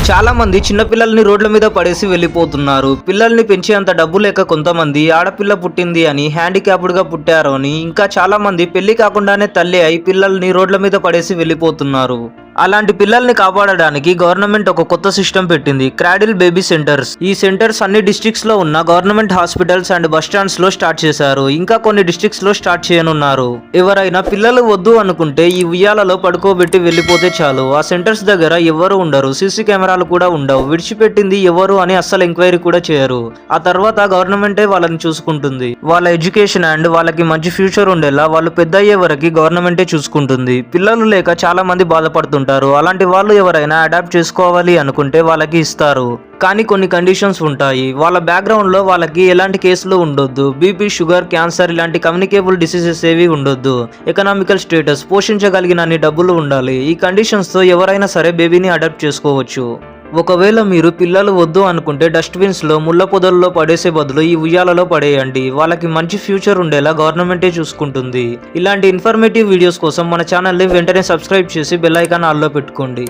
చాలా మంది చిన్న పిల్లల్ని రోడ్ల మీద పడేసి వెళ్ళిపోతున్నారు. పిల్లల్ని పెంచేంత డబ్బు లేక కొంతమంది ఆడపిల్ల పుట్టింది అని హ్యాండిక్యాప్డ్ గా పుట్టారు అని, ఇంకా చాలా మంది పెళ్లి కాకుండానే తల్లి అయి పిల్లల్ని రోడ్ల మీద పడేసి వెళ్ళిపోతున్నారు. అలాంటి పిల్లల్ని కాపాడడానికి గవర్నమెంట్ ఒక కొత్త సిస్టమ్ పెట్టింది, క్రాడిల్ బేబీ సెంటర్స్. ఈ సెంటర్స్ అన్ని డిస్ట్రిక్ట్స్ లో ఉన్న government hospitals and bus stands లో స్టార్ట్ చేశారు. ఇంకా కొన్ని డిస్ట్రిక్ట్స్ లో స్టార్ట్ చేయనున్నారు. ఎవరైనా పిల్లలు వద్దు అనుకుంటే ఈ ఉయ్యాలలో పడుకోబెట్టి వెళ్ళిపోతే చాలు. ఆ సెంటర్స్ దగ్గర ఎవరు ఉండరు, సీసీ కెమెరాలు కూడా ఉండవు. విడిచిపెట్టింది ఎవరు అని అస్సలు ఎంక్వైరీ కూడా చేయరు. ఆ తర్వాత గవర్నమెంటే వాళ్ళని చూసుకుంటుంది. వాళ్ళ ఎడ్యుకేషన్ అండ్ వాళ్ళకి మంచి ఫ్యూచర్ ఉండేలా వాళ్ళు పెద్ద అయ్యే వరకు గవర్నమెంటే చూసుకుంటుంది. పిల్లలు లేక చాలా మంది బాధపడుతుంటారు. అలాంటి వాళ్ళు ఎవరైనా అడాప్ట్ చేసుకోవాలి అనుకుంటే వాళ్ళకి ఇస్తారు. కానీ కొన్ని కండిషన్స్ ఉంటాయి. వాళ్ళ బ్యాక్గ్రౌండ్ లో వాళ్ళకి ఎలాంటి కేసులు ఉండొద్దు. బీపీ, షుగర్, క్యాన్సర్ ఇలాంటి కమ్యూనికేబుల్ డిసీజెస్ ఏవి ఉండొద్దు. ఎకనామికల్ స్టేటస్, పోషించగలిగిన అన్ని డబ్బులు ఉండాలి. ఈ కండిషన్స్ తో ఎవరైనా సరే బేబీని అడాప్ట్ చేసుకోవచ్చు. ఒకవేళ మీరు పిల్లలు వద్దు అనుకుంటే డస్ట్బిన్స్ లో, ముళ్ళ పొదల్లో పడేసే బదులు ఈ ఉయ్యాలలో పడేయండి. వాళ్ళకి మంచి ఫ్యూచర్ ఉండేలా గవర్నమెంటే చూసుకుంటుంది. ఇలాంటి ఇన్ఫర్మేటివ్ వీడియోస్ కోసం మన ఛానల్ని వెంటనే సబ్స్క్రైబ్ చేసి బెల్ ఐకాన్ ఆల్లో పెట్టుకోండి.